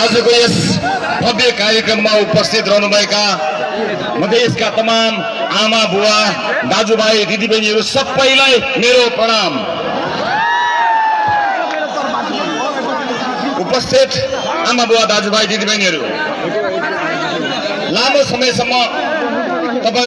आजको यस भव्य कार्यक्रममा उपस्थित रहनुभएका मधेसका तमाम आमा बुवा दाजुभाइ दिदीबहिनीहरू सबैलाई मेरो प्रणाम। उपस्थित आमा बुवा दाजुभाइ दिदीबहिनीहरू, लामो समयसम्म तपाईं